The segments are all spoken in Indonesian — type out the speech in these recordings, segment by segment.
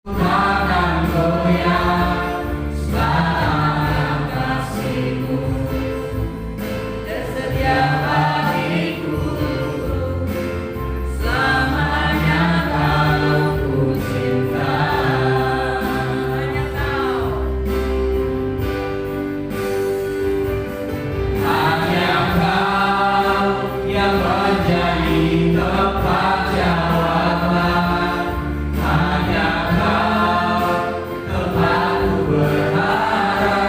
Takkan goyah selama kasih-Mu tersedia bagiku, selamanya Kau ku cinta. Hanya Kau yang menjadi tempat jawaban. Hanya Kau tempatku berharap,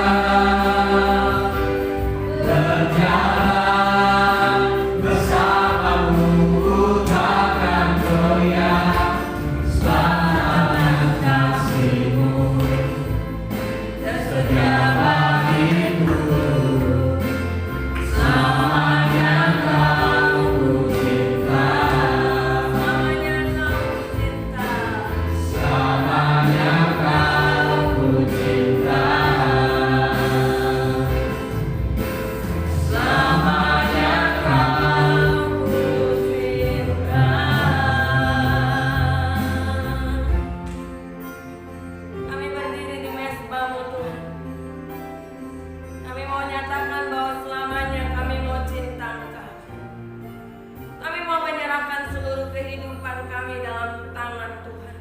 berjalan bersama-Mu ku takkan goyah selama kasih-Mu tersedia bagiku, selamanya Kau ku cinta. Selamanya Kau ku cinta. Selamanya Kau ku cinta. Kami berdiri di mezbah-Mu Tuhan. Kami mau nyatakan bahwa selamanya kami mau cinta Engkau. Kami mau menyerahkan seluruh kehidupan kami dalam tangan Tuhan.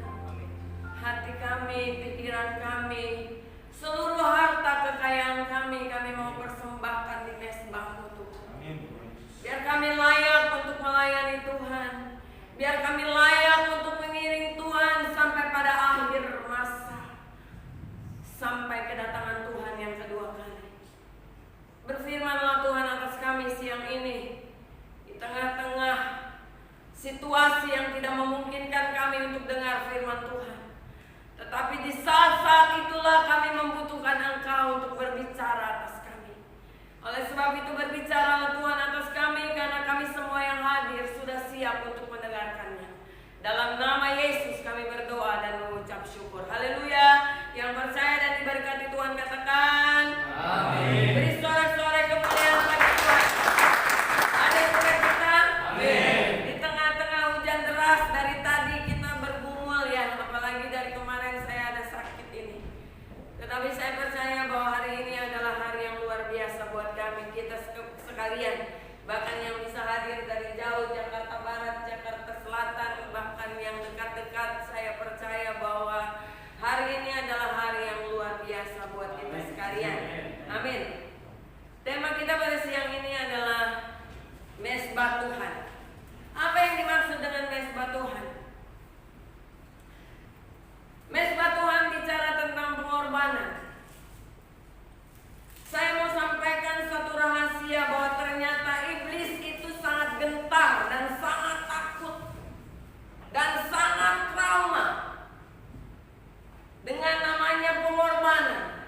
Hati kami, pikiran kami, seluruh harta kekayaan kami mau persembahkan di mezbah-Mu Tuhan. Biar kami layak untuk melayani Tuhan. Biar kami layak untuk mengiring Tuhan sampai pada akhir masa, sampai kedatangan Tuhan yang kedua kali. Berfirmanlah Tuhan atas kami siang ini, di tengah-tengah situasi yang tidak memungkinkan kami untuk dengar firman Tuhan. Tetapi di saat-saat itulah kami membutuhkan Engkau untuk berbicara atas kami. Oleh sebab itu berbicaralah Tuhan atas kami, karena kami semua yang hadir sudah siap untuk mendengarkannya. Dalam nama Yesus kami berdoa dan mengucap syukur. Haleluya. Yang percaya dan diberkati Tuhan katakan Amin. beri sorak-sorai kemuliaan bagi Tuhan. Ada suara kita? Amin. Di tengah-tengah hujan deras dari tadi kita bergumul ya, apalagi dari kemarin saya ada sakit ini. Tetapi saya percaya bahwa hari ini adalah hari yang luar biasa buat kami, kita sekalian. Bahkan yang bisa hadir dari jauh, Jakarta Barat, Jakarta Selatan, bahkan yang dekat-dekat, saya percaya bahwa hari ini adalah hari yang luar biasa buat kita sekalian. Amin. Tema kita pada siang ini adalah mezbah Tuhan. Apa yang dimaksud dengan mezbah Tuhan? Mezbah Tuhan bicara tentang pengorbanan. Saya mau sampaikan satu rahasia bahwa ternyata iblis itu sangat gentar dan sangat takut dan sangat trauma dengan namanya pengorbanan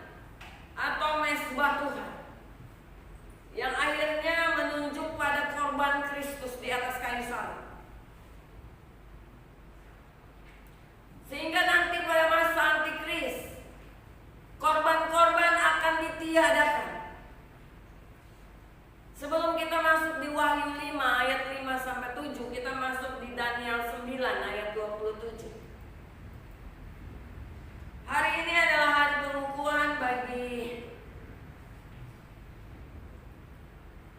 atau mezbah Tuhan, yang akhirnya menunjuk pada korban Kristus di atas kayu salib. Sehingga nanti pada masa antikris, korban-korban akan ditiadakan. Sebelum kita masuk di Wahyu 5 ayat 5-7, kita masuk di Daniel 9 ayat 27. Hari ini adalah hari pengukuhan bagi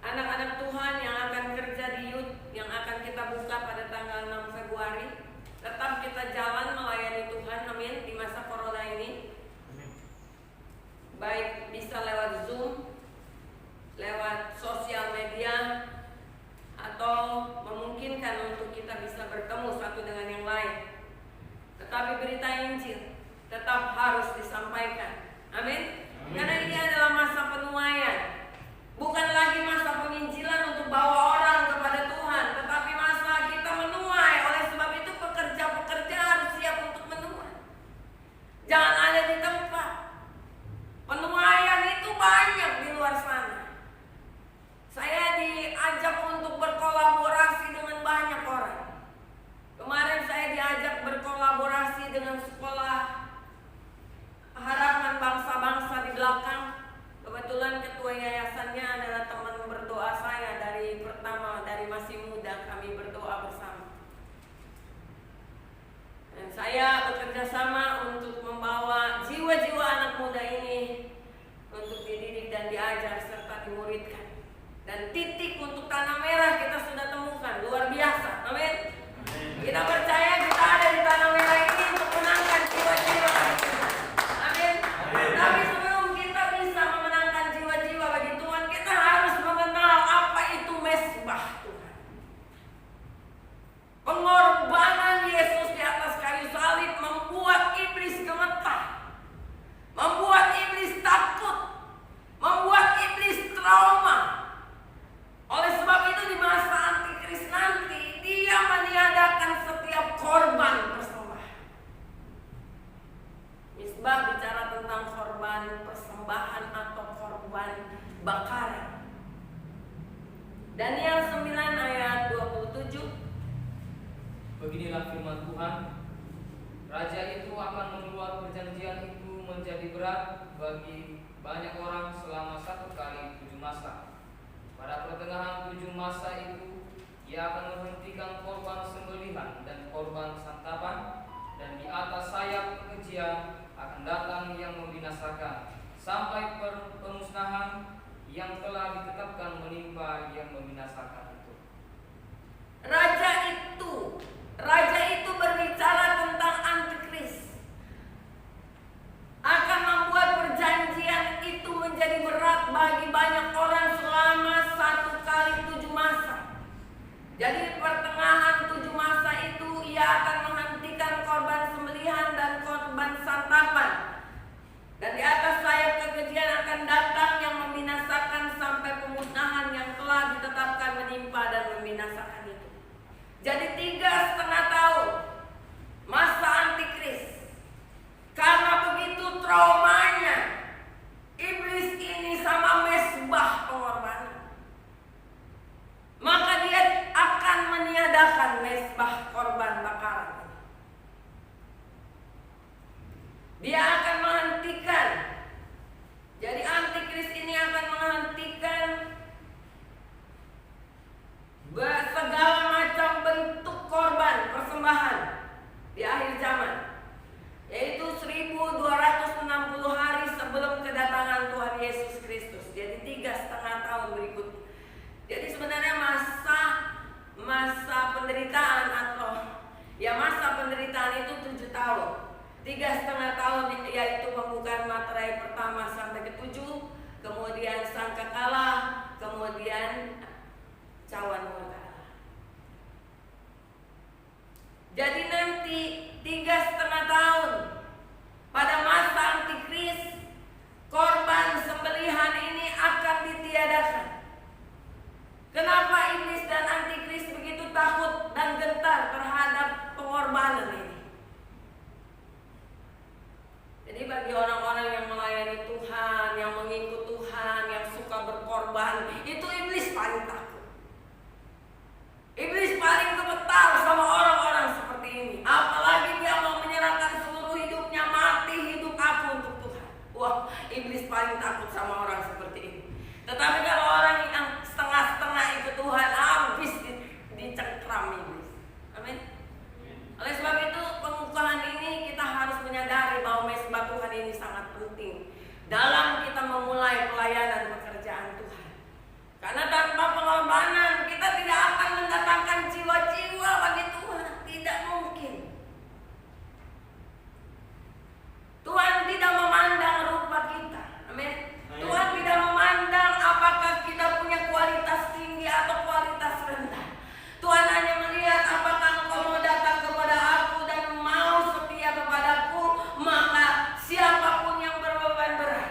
anak-anak Tuhan yang akan kerja di youth, yang akan kita buka pada tanggal 6 Februari. Tetap kita jalan melayani Tuhan, amin, di masa corona ini. Baik bisa lewat Zoom anak muda ini untuk dididik dan diajar serta dimuridkan. Dan titik untuk tanah merah kita sudah temukan, luar biasa. Amin. Kita percaya kita ada di tanah merah ini untuk menangkan jiwa-jiwa. Amin. Tapi sebelum kita bisa memenangkan jiwa-jiwa bagi Tuhan, kita harus mengenal apa itu mesbah Tuhan. Pengorbanan Yesus di atas kayu salib membuat iblis gemetar, membuat iblis takut, membuat iblis trauma. Oleh sebab itu di masa antikris nanti dia meniadakan setiap korban persembahan. Misbah bicara tentang korban persembahan atau korban bakaran. Daniel 9 ayat 27. Beginilah firman Tuhan, raja itu akan membuat perjanjian itu menjadi berat bagi banyak orang selama 1 kali 7 masa. Pada pertengahan 7 masa itu, ia akan menghentikan korban sembelihan dan korban santapan, dan di atas sayap kekejian akan datang yang membinasakan, sampai pemusnahan yang telah ditetapkan menimpa yang membinasakan itu. Raja itu berbicara tentang antikris. Akan membuat perjanjian itu menjadi berat bagi banyak orang selama 1 kali 7 masa. Jadi pertengahan 7 masa itu ia akan menghentikan korban sembelihan dan korban santapan. Dan di atas sayap kekejian akan datang yang membinasakan sampai pemusnahan yang telah ditetapkan menimpa dan membinasakan itu. Jadi 3,5 tahun masa antikris. Karena begitu traumanya iblis ini sama mesbah pengorbanan, maka dia akan meniadakan mesbah korban bakaran. Dia akan menghentikan. Jadi antikris ini akan menghentikan segala macam bentuk korban persembahan di akhir zaman, yaitu 1260 hari sebelum kedatangan Tuhan Yesus Kristus. Jadi 3,5 tahun berikut. Jadi sebenarnya masa penderitaan atau masa penderitaan itu 7 tahun. 3,5 tahun yaitu pembukaan materai pertama sampai ke-7, kemudian sangkakala, kemudian cawan murka. Jadi nanti 3,5 tahun pada masa antikris, korban sembelihan ini akan ditiadakan. Kenapa iblis dan antikris begitu takut dan gentar terhadap pengorbanan ini? Jadi bagi orang-orang yang melayani Tuhan, yang mengikut Tuhan, yang suka berkorban, itu iblis paling takut. Iblis paling gemetar sama orang-orang seperti ini. Apalagi dia mau menyerahkan seluruh hidupnya, mati hidup aku untuk Tuhan. Wah, iblis paling takut sama orang seperti ini. Tetapi kalau orang yang setengah-setengah ikut Tuhan, habis dicengkram iblis. Amin. Oleh sebab itu pengukuhan ini kita harus menyadari bahwa mesbah Tuhan ini sangat penting dalam kita memulai pelayanan pekerjaan Tuhan. Karena tanpa pengorbanan kita tidak akan mendatangkan jiwa-jiwa bagi Tuhan. Tidak mungkin. Tuhan tidak memandang rupa kita. Amin. Tuhan tidak memandang apakah kita punya kualitas tinggi atau kualitas rendah. Tuhan hanya melihat apakah engkau mau datang kepada aku dan mau setia kepadaku, maka siapapun yang berbeban berat,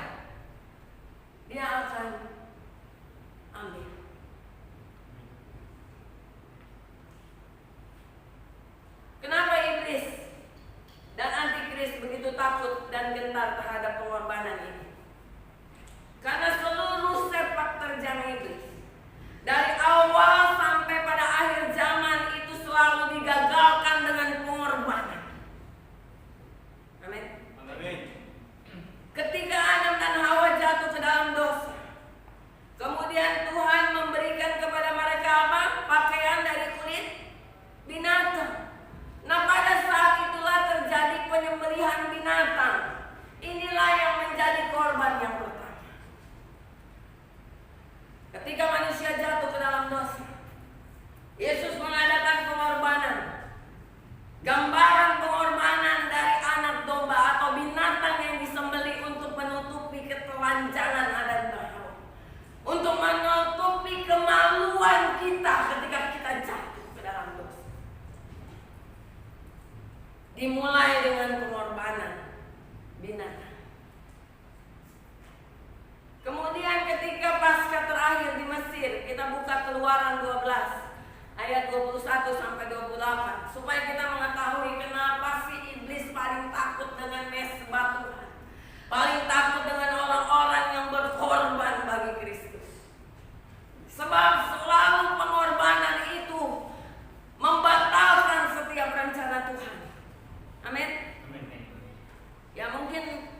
rancangan adat baru untuk menutupi kemaluan kita ketika kita jatuh ke dalam dosa. Dimulai dengan pengorbanan binatang. Kemudian ketika pasca terakhir di Mesir, kita buka Keluaran 12 ayat 21 sampai 28 supaya kita mengetahui kenapa sih iblis paling takut dengan mesbah Tuhan, paling takut dengan orang-orang yang berkorban bagi Kristus. Sebab selalu pengorbanan itu membatalkan setiap rencana Tuhan. Amin. Ya mungkin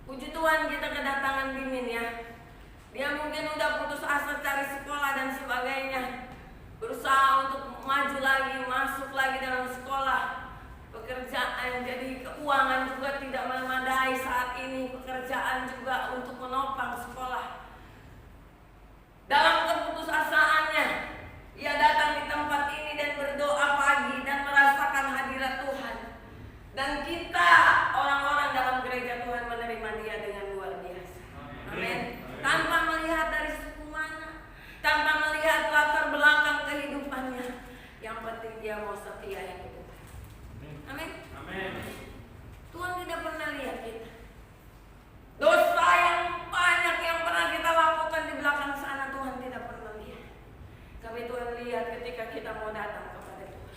puji Tuhan kita kedatangan Dimin ya. Dia mungkin udah putus asa cari sekolah dan sebagainya, berusaha untuk maju lagi, masuk lagi dalam sekolah, pekerjaan, jadi keuangan juga tidak memadai saat ini, pekerjaan juga untuk menopang sekolah. Dalam keputusasaannya, ia datang di tempat ini dan berdoa pagi dan merasakan hadirat Tuhan. Dan kita orang-orang dalam gereja Tuhan menerima dia dengan luar biasa. Amin. Tanpa melihat dari suku mana, tanpa melihat latar belakang kehidupannya, yang penting dia mau setia yang itu. Amin. Amin. Tuhan tidak pernah lihat kita. Dosa yang banyak yang pernah kita lakukan di belakang sana Tuhan tidak pernah lihat. Tapi Tuhan lihat ketika kita mau datang kepada Tuhan.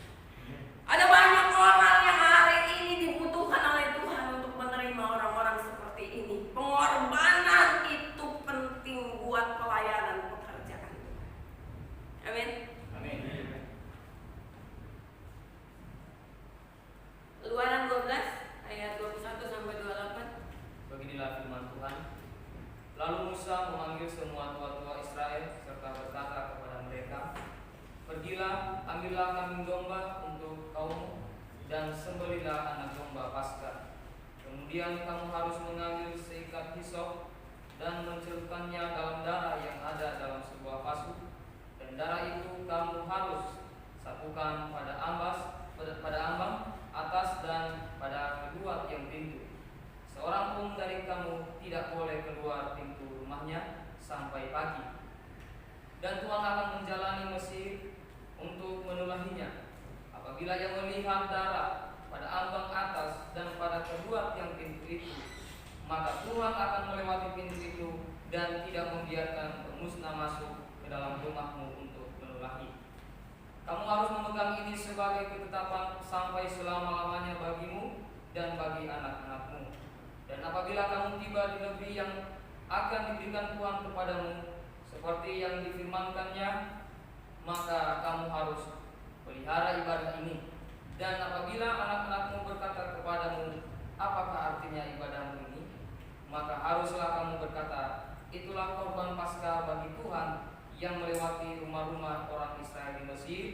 Ada banyak orang yang hari ini dibutuhkan oleh Tuhan untuk menerima orang-orang seperti ini. Pengorbanan itu penting buat pelayanan pekerjaan Tuhan. Amin. Amin. Keluaran 12 ayat 21 sampai 28. Beginilah firman Tuhan. Lalu Musa memanggil semua tua-tua Israel serta berkata kepada mereka, "Pergilah, ambillah kambing domba untuk kaummu dan sembelihlah anak domba Paskah. Kemudian kamu harus mengambil seikat hisop dan mencelupkannya dalam darah yang ada dalam sebuah pasu, dan darah itu kamu harus sapukan pada ambang atas dan pada kedua tiang pintu. Seorang pun dari kamu tidak boleh keluar pintu rumahnya sampai pagi. Dan Tuhan akan menjalani Mesir untuk menulahinya. Apabila ia melihat darah pada ambang atas dan pada kedua tiang pintu itu, maka Tuhan akan melewati pintu itu dan tidak membiarkan pemusnah masuk ke dalam rumahmu untuk menulahi. Kamu harus memegang ini sebagai ketetapan sampai selama-lamanya bagimu dan bagi anak-anakmu. Dan apabila kamu tiba di negeri yang akan diberikan Tuhan kepadamu, seperti yang difirmankannya, maka kamu harus pelihara ibadah ini. Dan apabila anak-anakmu berkata kepadamu, apakah artinya ibadahmu ini? Maka haruslah kamu berkata, itulah korban Paskah bagi Tuhan yang melewati rumah-rumah orang Israel di Mesir,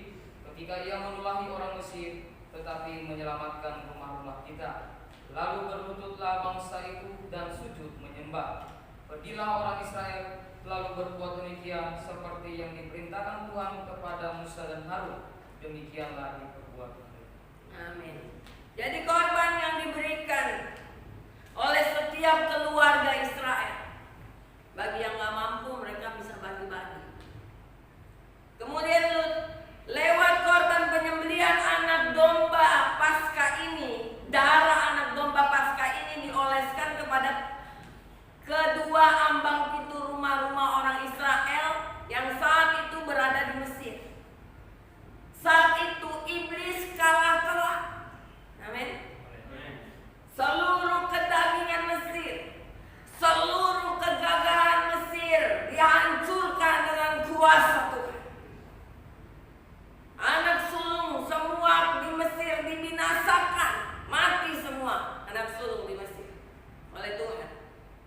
ketika ia menulahi orang Mesir, tetapi menyelamatkan rumah-rumah kita. Lalu berlututlah bangsa itu dan sujud menyembah. Pergilah orang Israel lalu berbuat demikian seperti yang diperintahkan Tuhan kepada Musa dan Harun. Demikianlah diperbuat. Amin. Jadi korban yang diberikan oleh setiap keluarga Israel, bagi yang gak mampu mereka bisa bagi-bagi. Kemudian lewat korban penyembelihan anak domba Paskah ini, darah anak domba Paskah ini dioleskan kepada kedua ambang pintu rumah-rumah orang Israel yang saat itu berada di Mesir. Saat itu iblis kalah telak. Amin. Seluruh kedagingan Mesir, seluruh kegagahan Mesir dihancurkan dengan kuasa Tuhan. Anak sulung semua di Mesir dibinasakan, mati semua anak sulung di Mesir oleh Tuhan.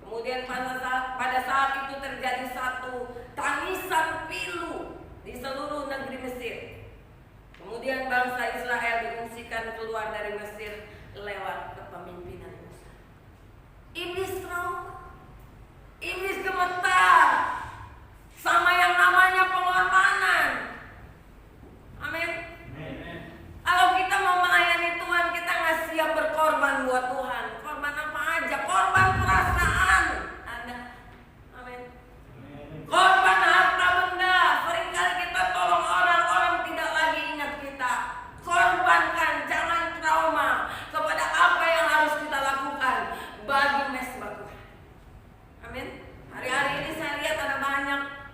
Kemudian pada saat itu terjadi satu tangisan pilu di seluruh negeri Mesir. Kemudian bangsa Israel diungsikan keluar dari Mesir lewat kepemimpinan Musa. Iblis trauma, iblis gemetar sama yang namanya pengorbanan. Amin. Kalau kita mau melayani Tuhan, kita nggak siap berkorban buat Tuhan. Korban apa aja? Korban perasaan ada,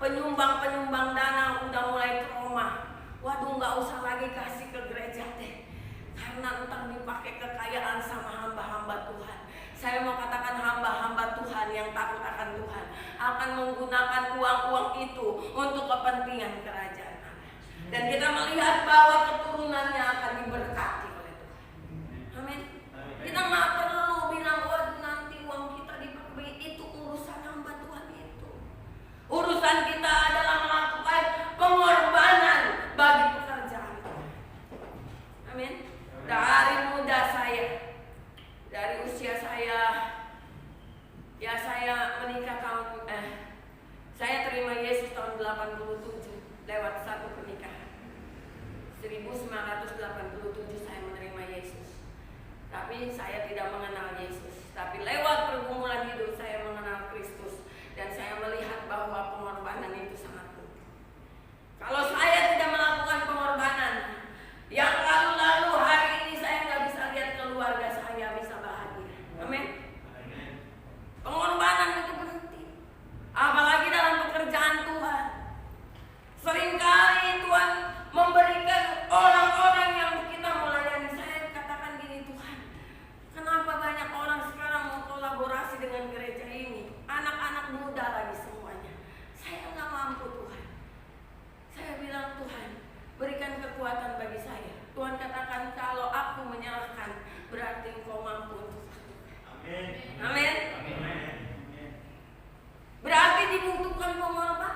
penyumbang dana udah mulai trauma. Waduh, nggak usah lagi kasih ke gereja deh, karena entar dipakai kekayaan sama hamba-hamba Tuhan. Saya mau katakan hamba-hamba Tuhan yang takut akan Tuhan akan menggunakan uang-uang itu untuk kepentingan kerajaan Allah. Dan kita melihat bahwa keturunannya akan diberkati oleh Tuhan. Amin. Kita nggak perlu bilang, waduh nanti uang kita dipakai, itu urusan hamba Tuhan itu. Urusan kita adalah melakukan pengorbanan bagi pekerjaan Tuhan. Amin. Dari muda saya, dari usia saya, ya saya menikah saya terima Yesus tahun 87 lewat satu pernikahan. 1987 saya menerima Yesus. Tapi saya tidak mengenal Yesus. Tapi lewat pergumulan hidup saya mengenal Kristus. Dan saya melihat bahwa pengorbanan itu sangat penting. Kalau saya tidak melakukan pengorbanan, yang lalu-lalu hari ini saya nggak bisa lihat keluarga saya bisa bahagia. Amin. Pengorbanan itu penting. Apalagi dalam pekerjaan Tuhan. Seringkali Tuhan memberikan orang-orang yang kita melayani. Saya katakan gini, Tuhan, kenapa banyak orang sekarang mau kolaborasi dengan gereja ini? Anak-anak muda lagi semuanya. Saya nggak mampu, Tuhan. Saya bilang, Tuhan, berikan kekuatan bagi saya. Tuhan katakan, kalau aku menyalahkan, berarti engkau mampu untuk lakukan. Amin. Berarti dibutuhkan pengorbanan.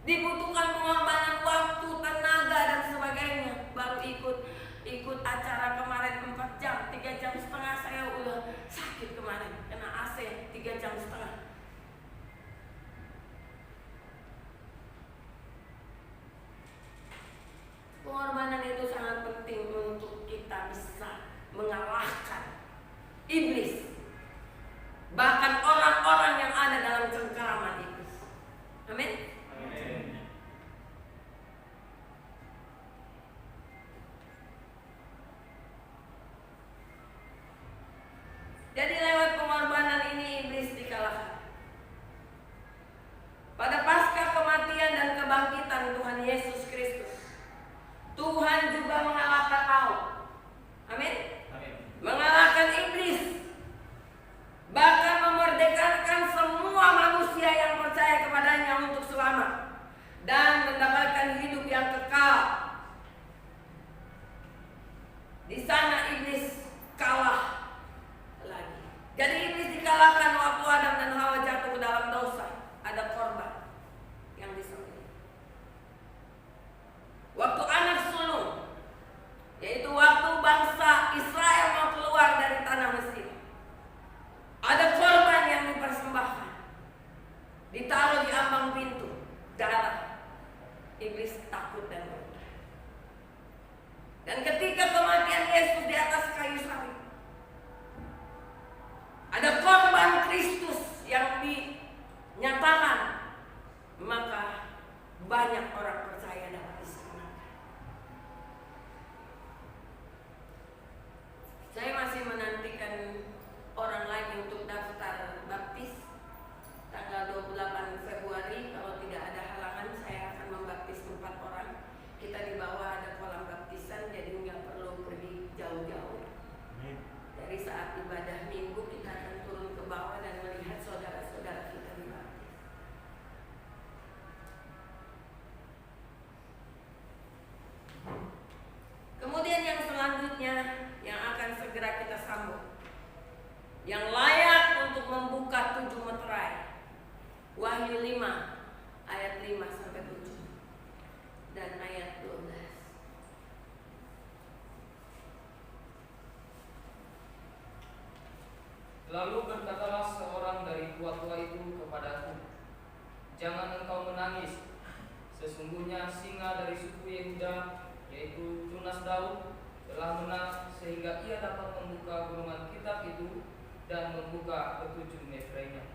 Dibutuhkan pengorbanan waktu, tenaga dan sebagainya. Baru ikut acara kemarin 4 jam, 3 jam setengah saya udah sakit kemarin. Kena AC 3 jam setengah. Pengorbanan itu sangat penting untuk kita bisa mengalahkan iblis. Bahkan orang-orang yang ada dalam cengkeraman iblis. Amin. Jadi lewat pengorbanan ini iblis dikalahkan. Pada pasca kematian dan kebangkitan Tuhan Yesus Kristus, Tuhan juga mengalahkan maut. Amin. Mengalahkan iblis. Bahkan memerdekakan semua manusia yang percaya kepadanya untuk selamat dan mendapatkan hidup yang kekal. Di sana iblis kalah lagi. Jadi iblis dikalahkan waktu Adam dan Hawa jatuh ke dalam dosa. Ada korban yang disembelih. Waktu anak sulung, yaitu waktu bangsa Israel mau keluar dari tanah Mesir, ada korban yang dipersembahkan, ditaruh di ambang pintu, darah. Iblis takut dan berubah. Dan ketika kematian Yesus di atas kayu salib, ada korban Kristus yang dinyatakan, maka banyak orang percaya dapat diselamatkan. Saya masih menantikan orang lain untuk daftar baptis tanggal 28 Februari. Kalau tidak ada halangan, saya akan membaptis 4 orang. Kita di bawah ada kolam baptisan, jadi nggak perlu pergi jauh-jauh. Dari saat ibadah minggu kita akan turun ke bawah dan melihat saudara-saudara kita dibaptis. Kemudian yang selanjutnya yang akan segera kita sambung, yang layak untuk membuka 7 meterai, Wahyu 5 ayat 5-7 dan ayat 12. Lalu berkatalah seorang dari tua-tua itu kepadaku, jangan engkau menangis. Sesungguhnya singa dari suku Yehuda, yaitu tunas Daud, telah menang sehingga ia dapat membuka gulungan kitab itu dan membuka ke-7 meterainya.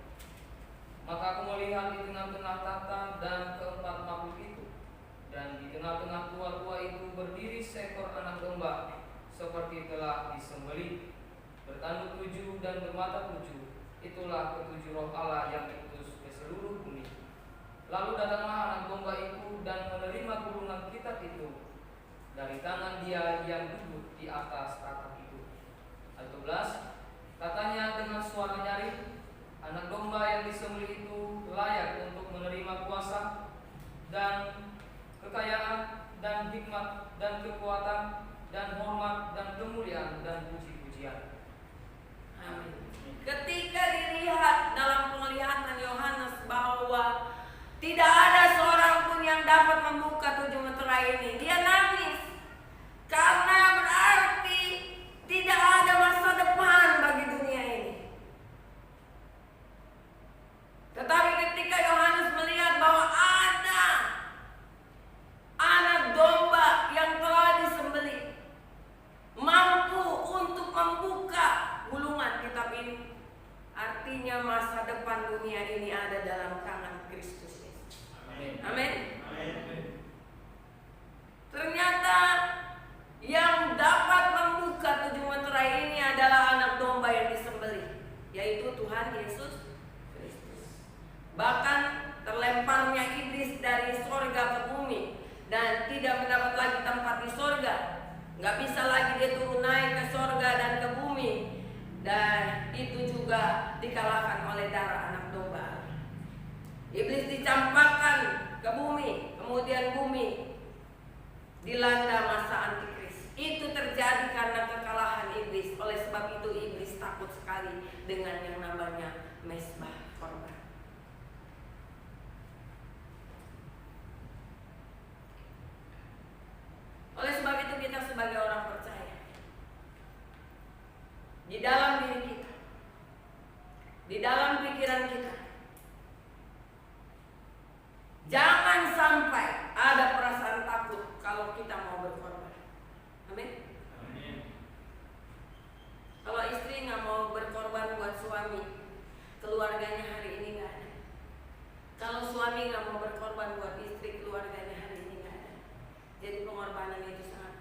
Maka aku melihat di tengah-tengah tahta dan keempat makhluk itu, dan di tengah-tengah tua-tua itu berdiri seekor anak domba, seperti telah disembelih, bertanduk 7 dan bermata 7. Itulah ke-7 roh Allah yang diutus ke seluruh bumi. Lalu datanglah anak domba itu dan menerima gulungan kitab itu dari tangan dia yang duduk di atas tahta itu. Ayat 12, katanya dengan suara nyaring, anak domba yang disembelih itu layak untuk menerima kuasa dan kekayaan dan hikmat dan kekuatan dan hormat dan kemuliaan dan puji-pujian. Amin. Ketika dilihat dalam penglihatan Yohanes bahwa tidak ada seorang pun yang dapat membuka 7 meterai ini, dia nangis karena berarti tidak ada masa depan bagi dunia ini. Tetapi ketika Yohanes melihat bahwa ada anak domba yang telah disembelih mampu untuk membuka gulungan kitab ini, artinya masa depan dunia ini ada dalam tangan Kristus Yesus. Amin. Ternyata yang dapat membuka 7 meterai ini adalah anak domba yang disembelih, yaitu Tuhan Yesus Kristus. Bahkan terlemparnya iblis dari sorga ke bumi dan tidak mendapat lagi tempat di sorga. Gak bisa lagi dia turun naik ke sorga dan ke bumi. Dan itu juga dikalahkan oleh darah anak domba. Iblis dicampakkan ke bumi, kemudian bumi dilanda masa antikris. Itu terjadi karena kekalahan iblis. Oleh sebab itu iblis takut sekali dengan yang namanya mezbah korban. Oleh sebab itu kita sebagai orang percaya, di dalam diri kita, di dalam pikiran kita, jangan sampai ada perasaan takut kalau kita mau berkorban. Amin. Kalau istri nggak mau berkorban buat suami, keluarganya hari ini nggak ada. Kalau suami nggak mau berkorban buat istri, keluarganya hari ini nggak ada. Jadi pengorbanan itu sangat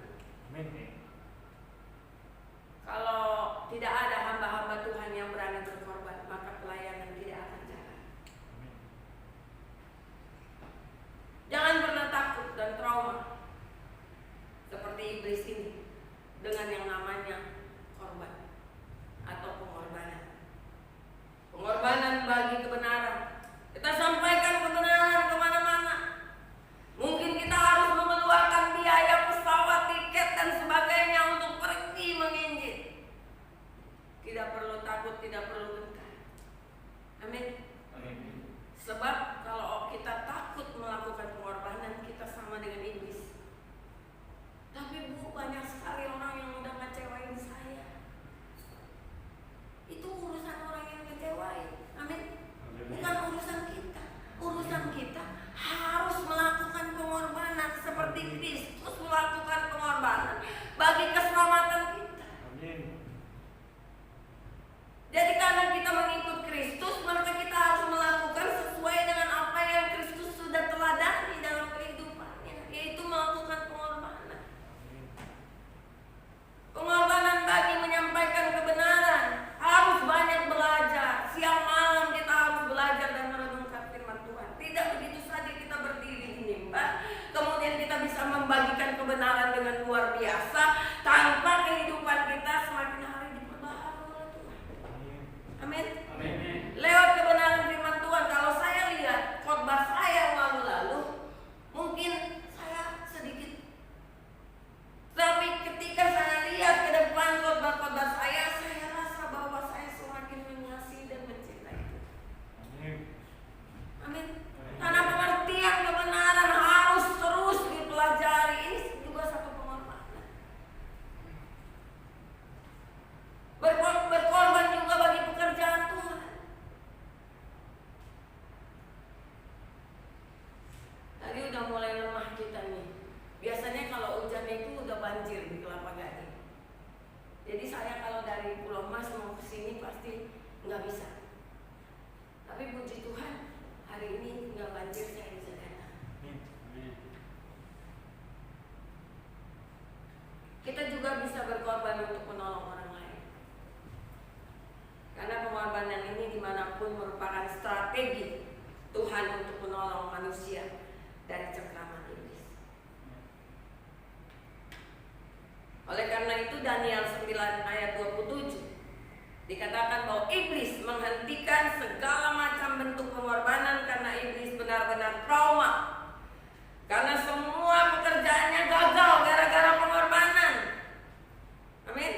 penting. Kalau tidak ada hamba-hamba Tuhan yang berani berkorban, maka pelayanan tidak akan jalan. Jangan pernah takut dan trauma seperti iblis ini dengan yang namanya korban atau pengorbanan. Pengorbanan bagi kebenaran. Kita sampaikan kebenaran kemana-mana. Mungkin kita harus mengeluarkan biaya pesawat, tiket dan sebagainya untuk pergi menginjil. Tidak perlu takut, tidak perlu gentar. Amin. Sebab kalau kita takut melakukan pengorbanan, kita sama dengan iblis. Tapi Bu, banyak sekali orang yang udah ngecewain saya. Itu urusan orang yang ngecewain. Amin. Bukan urusan kita. Urusan kita harus melakukan pengorbanan seperti Kristus melakukan pengorbanan bagi keselamatan kita. Amin. Jadi karena kita mengikut Kristus, maka kita harus melakukan sesuai dengan apa yang Kristus sudah teladani dalam kehidupannya, yaitu melakukan pengorbanan. Pengorbanan bagi menyampaikan kebenaran, harus banyak belajar. Siang malam kita harus belajar dan merenungkan firman Tuhan. Tidak begitu saja kita berdiri di mimbar, kemudian kita bisa membagikan kebenaran dengan luar biasa tanpa kehidupan kita semakin hari diperbaharui oleh Tuhan. Amin. Lewat kebenaran firman Tuhan, kalau saya lihat khotbah saya lalu, mungkin saya sedikit. Tapi ketika saya lihat ke depan khotbah-khotbah saya rasa bahwa saya semakin mengasihi dan mencintai Tuhan. Amin. Karena pengertian kebenaran harus terus dipelajari. Ini juga satu pengorbanan. Berkorban juga bagi pekerjaan Tuhan. Tadi udah mulai lemah kita nih. Biasanya kalau hujan itu udah banjir di Kelapa Gading. Jadi saya kalau dari Pulau Mas mau ke sini pasti nggak bisa. Tapi puji Tuhan, hari ini nggak banjir, saya bisa datang. Kita juga bisa berkorban untuk menolong orang lain. Karena pengorbanan ini dimanapun merupakan strategi Tuhan Tuhan untuk menolong manusia dari cengkraman iblis. Oleh karena itu Daniel 9 ayat 27 dikatakan bahwa iblis menghentikan segala macam bentuk pengorbanan karena iblis benar-benar trauma. Karena semua pekerjaannya gagal gara-gara pengorbanan. Amin.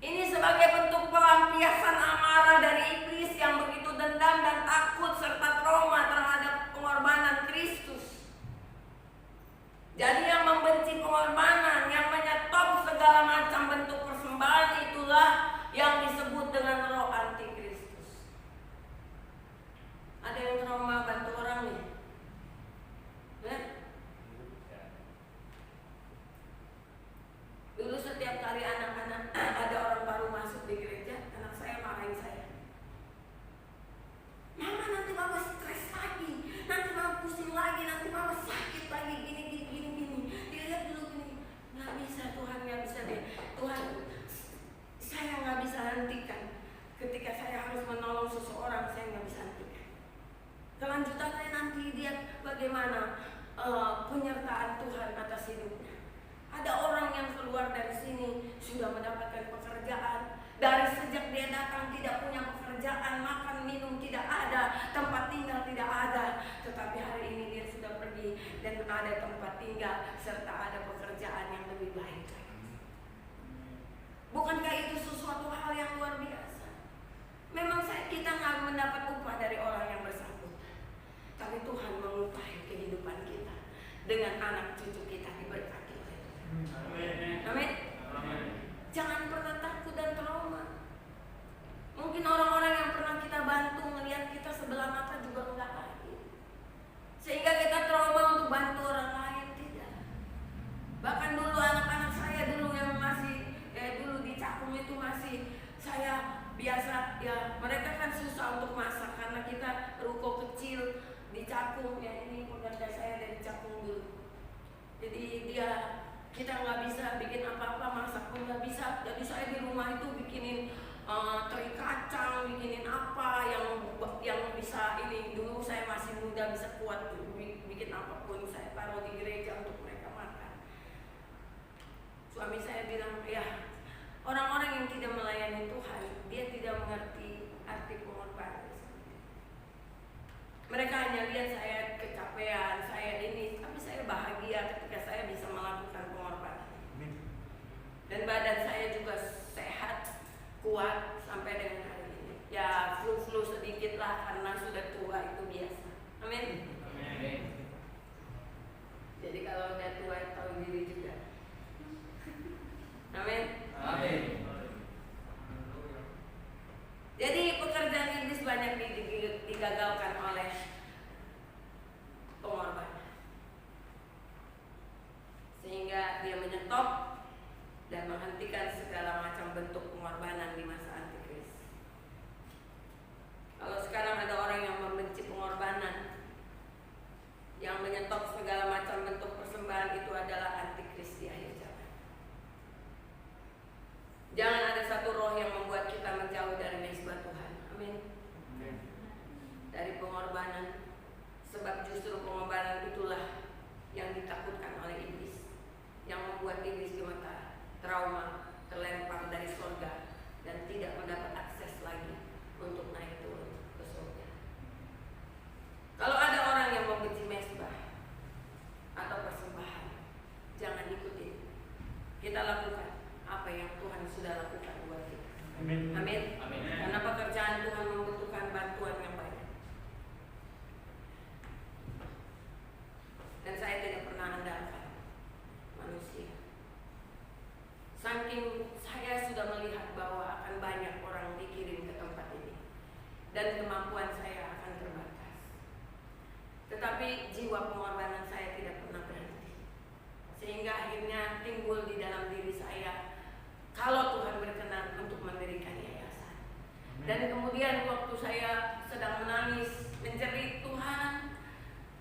Ini sebagai bentuk pelampiasan amarah dari iblis yang begitu dendam dan takut serta trauma terhadap pengorbanan Kristus. Jadi yang membenci pengorbanan, yang menyetop segala macam bentuk persembahan, itulah yang disebut dengan roh antikristus. Ada yang trauma bantu orang nih? Dulu setiap kali anak-anak ada orang baru masuk di gereja, anak saya marahin saya. Mama, nanti mama stres lagi, nanti mama pusing lagi, nanti mama sakit lagi, gini. Dilihat dulu gini, nggak bisa Tuhan, nggak bisa deh. Tuhan, saya nggak bisa hentikan. Ketika saya harus menolong seseorang, saya nggak bisa hentikan. Kelanjutannya nanti lihat bagaimana penyertaan Tuhan atas hidupnya. Ada orang yang keluar dari sini sudah mendapatkan pekerjaan. Dari sejak dia datang tidak punya pekerjaan, makan minum tidak ada, tempat tinggal tidak ada. Tetapi hari ini dia sudah pergi dan ada tempat tinggal serta ada pekerjaan yang lebih baik. Bukankah itu sesuatu hal yang luar biasa? Memang kita nggak mendapat upah dari orang yang bersangkutan, tapi Tuhan mengupahi kehidupan kita dengan anak cucu kita diberkati. Amin. Jangan pernah takut dan trauma. Mungkin orang-orang yang pernah kita bantu melihat kita sebelah mata juga enggak lagi, sehingga kita trauma untuk bantu orang lain. Tidak. Bahkan dulu anak-anak saya dulu yang masih dulu di Cakung itu masih saya biasa ya, mereka kan susah untuk masak karena kita ruko kecil di Cakung ya. Ini pengganti saya dari Cakung dulu. Jadi kita nggak bisa bikin apa-apa, masak pun nggak bisa. Jadi saya di rumah itu bikinin teri kacang, bikinin apa yang bisa ini. Dulu saya masih muda, bisa kuat bikin apapun, saya taruh di gereja untuk mereka makan. Suami saya bilang, ya orang-orang yang tidak melayani Tuhan, dia tidak mengerti arti pengorbanan. Mereka hanya lihat saya kecapean, saya ini, tapi saya bahagia ketika saya bisa melakukan pengorbanan. Dan badan saya juga sehat, kuat sampai dengan hari ini. Ya flu-flu sedikit lah karena sudah tua, itu biasa. Amin. Jadi kalau udah tua tahu diri juga. Amin. Jadi pekerjaan iblis banyak digagalkan oleh pengorbanan, sehingga dia menyetop dan menghentikan segala macam bentuk pengorbanan di masa antikris. Kalau sekarang ada orang yang membenci pengorbanan, yang menyetop segala macam bentuk persembahan, itu adalah antikris di akhir zaman. Jangan ada satu roh yang membuat kita menjauh dari mezbah Tuhan. Amin. Dari pengorbanan, sebab justru pengorbanan itulah yang ditakutkan oleh iblis, yang membuat iblis gemetar, trauma, terlempar dari surga dan tidak mendapat akses lagi untuk naik turun ke surga. Kalau ada orang yang membenci mezbah atau persembahan, jangan ikuti. Kita lakukan apa yang Tuhan sudah lakukan buat kita. Amin. Amin. Karena pekerjaan Tuhan membutuhkan bantuan yang banyak. Dan saya tidak pernah andalkan manusia. Saking saya sudah melihat bahwa akan banyak orang dikirim ke tempat ini dan kemampuan saya akan terbatas. Tetapi jiwa pengorbanan saya tidak pernah berhenti, sehingga akhirnya timbul di dalam diri saya, kalau Tuhan berkenan untuk mendirikan yayasan. Dan kemudian waktu saya sedang menangis, menjerit, Tuhan,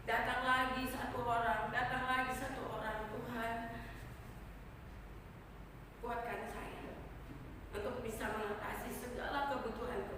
datang lagi satu orang, Tuhan, kuatkan saya untuk bisa mengatasi segala kebutuhan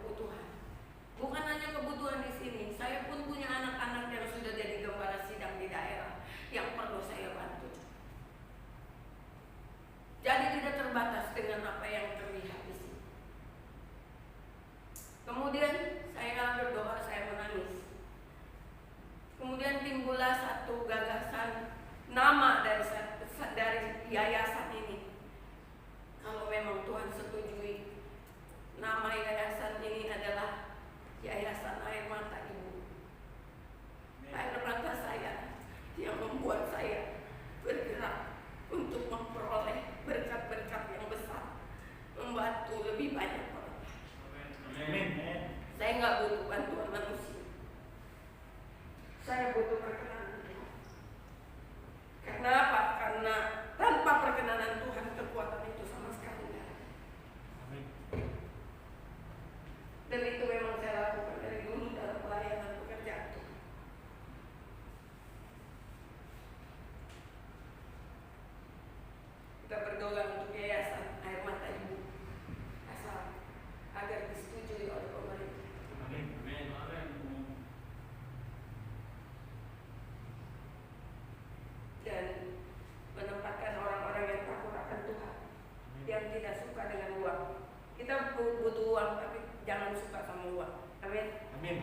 Kita butuh uang, tapi jangan suka sama uang. Amin. Amin.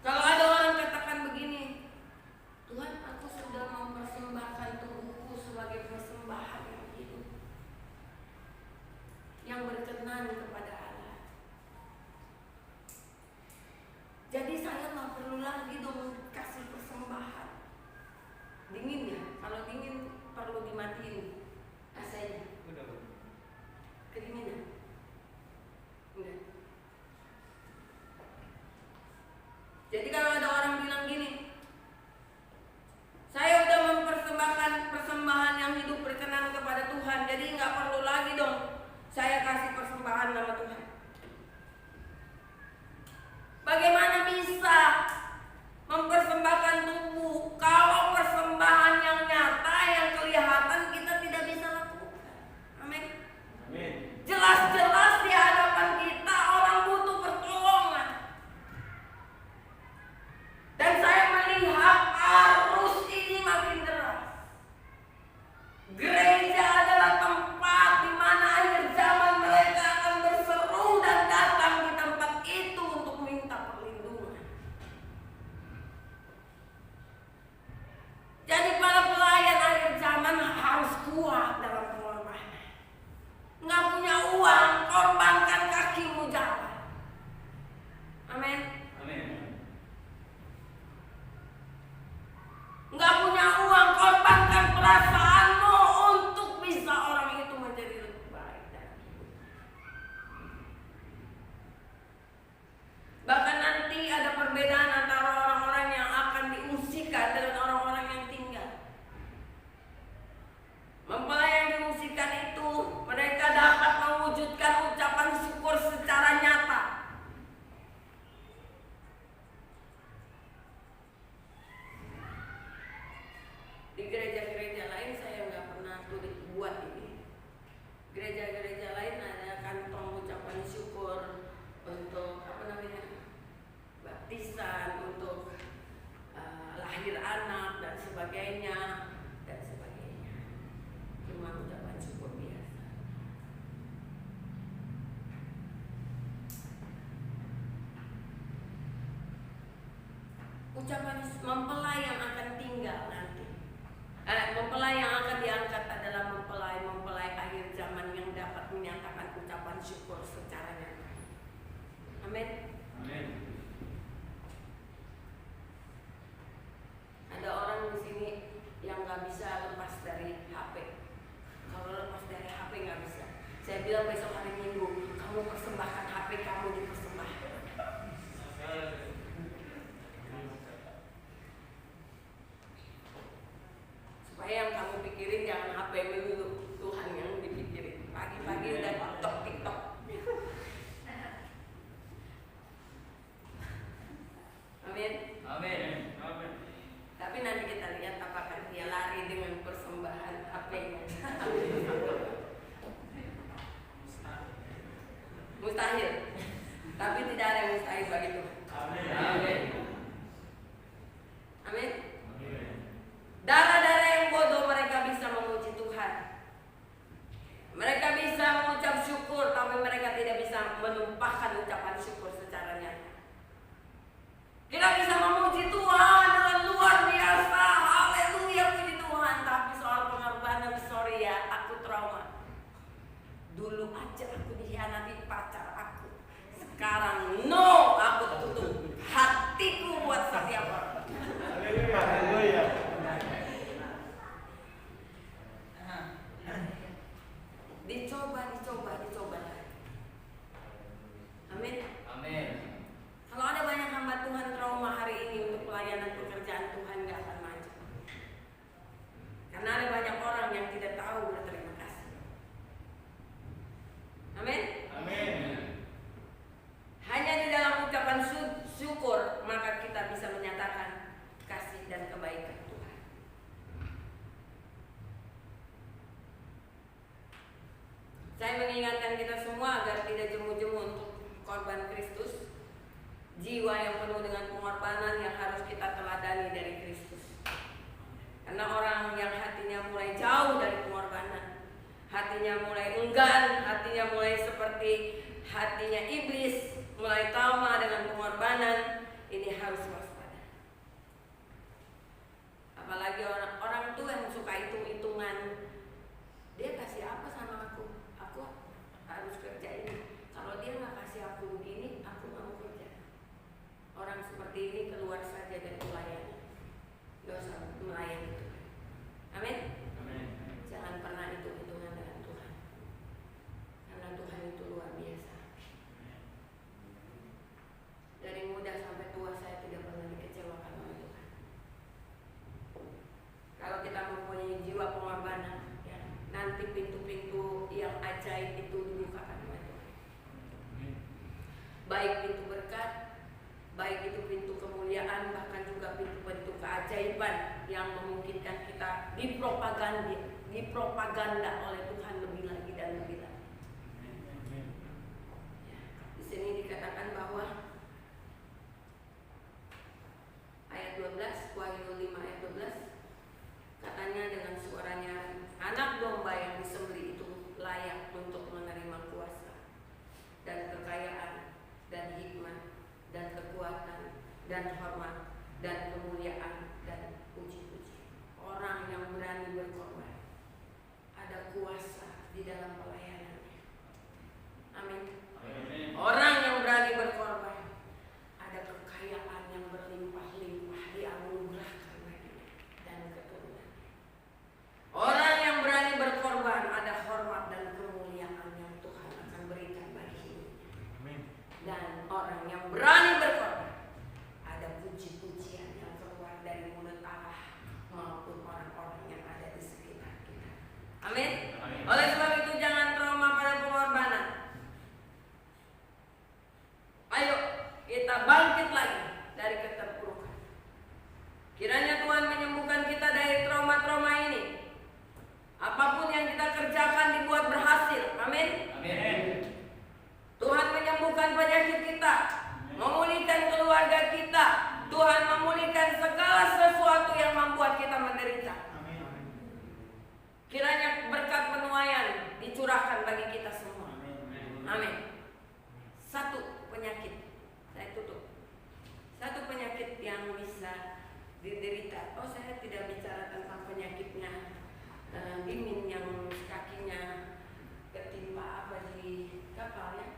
Kalau ada orang katakan begini, Tuhan, aku sudah mempersembahkan tubuhku sebagai persembahan yang hidup, yang berkenan kepada Allah. Jadi saya nggak perlu lagi dong kasih persembahan. Dingin ya? Kalau dingin perlu dimatiin AC-nya. Kedinginan? Enggak. Jadi kalau ada orang bilang gini, saya udah mempersembahkan persembahan yang hidup berkenan kepada Tuhan, jadi nggak perlu lagi dong saya kasih persembahan nama Tuhan. Bagaimana bisa mempersembahkan tubuh kalau persembahan yang nyata, yang kelihatan kita tidak bisa lakukan? Amin. Amin. Jelas-jelas di hadapan kita orang butuh pertolongan. Dan saya melihat arus ini makin deras. Gereja adalah tempat di mana akhir zaman mereka akan berseru dan datang di tempat itu untuk minta perlindungan. Jadi para pelayan akhir zaman harus kuat dalam pengorbanan. Nggak punya uang, korbankan kakimu jalan. Amin. Amin. Nggak punya uang, korbankan perasaanmu untuk bisa orang itu menjadi lebih baik dan hidup. Bahkan nanti ada perbedaan antara orang-orang yang akan diungsikan dengan orang-orang yang tinggal. Mempelai yang diungsikan itu, mereka dapat mewujudkan ucapan syukur secara nyata. Di gereja-gereja lain saya nggak pernah tulis buat ini. Gereja-gereja lain ada kantong ucapan syukur untuk baptisan, untuk lahir anak dan sebagainya dan sebagainya. Cuma ucapan syukur biasa. Ucapan mempelai yang akan tinggal nanti. Mempelai yang akan diangkat adalah mempelai akhir zaman yang dapat menyatakan ucapan syukur secara nyata. Amin. Amin. Ada orang di sini yang nggak bisa lepas dari HP. Kalau lepas dari HP nggak bisa. Saya bilang besok hari Minggu, kamu persembahkan HP kamu dipersembahkan. Supaya yang kamu pikirin jangan HP dulu, Tuhan yang dipikirin. Pagi-pagi udah TikTok. Amin. Amin. Amin. Tapi nanti kita lihat apakah dia lari dengan persembahan HP-nya. Mustahil. Tapi tidak ada yang mustahil bagi Tuhan. Amin. Amin. Amin. Amin. Darah-darah yang bodoh mereka bisa memuji Tuhan. Mereka bisa mengucap syukur, tapi mereka tidak bisa menumpahkan ucapan syukur secara nyata. Kita bisa memuji Tuhan dengan luar biasa, haleluya puji Tuhan. Tapi soal pengorbanan, sorry ya, aku trauma. Dulu aja aku dikhianati pacar aku. Sekarang no, aku tutup hatiku buat setiap orang. Haleluya. Dicoba. Amin. Amin. Kalau ada banyak hamba Tuhan trauma hari ini untuk pelayanan pekerjaan Tuhan gak akan maju. Karena ada banyak orang yang tidak tahu berterima kasih. Amin. Amin. Hanya di dalam ucapan syukur maka kita bisa menyatakan kasih dan kebaikan Tuhan. Saya mengingatkan kita semua agar tidak jemu-jemu untuk korban Kristus. Jiwa yang penuh dengan pengorbanan yang harus kita teladani dari Kristus. Artinya iblis mulai trauma dengan pengorbanan, ini harus waspada. Apalagi orang tua yang suka hitung-hitungan, dia kasih apa sama aku harus kerja ini. Kalau dia nggak kasih aku begini, aku nggak mau kerja. Orang seperti ini keluar saja dari pelayanan, nggak usah melayani Tuhan. Amin. Jangan pernah hitung-hitungan dengan Tuhan, karena Tuhan itu luar biasa. Dari muda sampai tua saya tidak pernah dikecewakan oleh Tuhan. Kalau kita mempunyai jiwa pengorbanan, ya, nanti pintu-pintu yang ajaib itu dibukakan oleh Tuhan. Baik pintu berkat, baik itu pintu kemuliaan, bahkan juga pintu-pintu keajaiban yang memungkinkan kita dipropaganda oleh Tuhan lebih lagi dan lebih lagi. Di sini dikatakan bahwa ayat 12, Wahyu 5 ayat 12, katanya dengan suaranya anak domba yang disembelih itu layak untuk menerima kuasa dan kekayaan dan hikmat dan kekuatan dan hormat dan kemuliaan dan puji-puji. Orang yang berani berkorban, ada kuasa di dalam pelayanannya. Amin. Orang yang berani berkorban, ada kekayaan yang berlimpah-limpah dianugerahkan baginya dan keturunan. Orang yang berani berkorban, ada hormat dan kemuliaan yang Tuhan akan berikan bagi hidupnya. Dan orang yang berani berkorban, ada puji-pujian yang keluar dari mulut Allah maupun orang-orang yang ada di sekitar kita. Amin. Oleh sebab itu jangan trauma pada pengorbanan. Ayo kita bangkit lagi dari keterpurukan. Kiranya Tuhan menyembuhkan kita dari trauma-trauma ini. Apapun yang kita kerjakan dibuat berhasil. Amin. Tuhan menyembuhkan penyakit kita, memulihkan keluarga kita. Tuhan memulihkan segala sesuatu yang membuat kita menderita. Kiranya berkat penuaian dicurahkan bagi kita semua. Amin. Satu penyakit, saya tutup. Satu penyakit yang bisa diderita. Oh, saya tidak bicara tentang penyakitnya Mimin yang kakinya ketimpa apa di kapal ya.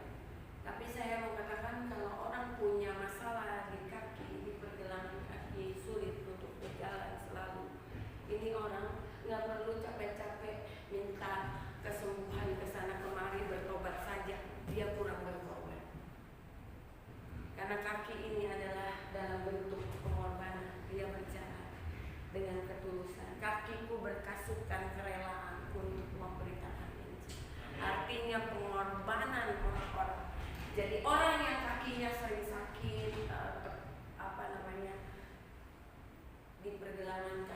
Tapi saya mau katakan kalau orang punya masalah di kaki, di pergelangan kaki, sulit untuk berjalan selalu, ini orang nggak perlu capek-capek minta kesembuhan ke sana kemari bertobat saja, dia kurang berkorban. Karena kaki ini adalah dalam bentuk pengorbanan, dia berjalan dengan ketulusan. Kakiku berkasutkan kerelaan untuk memberitakan Injil. Artinya pengorbanan orang. Jadi orang yang kakinya sering sakit, di pergelangan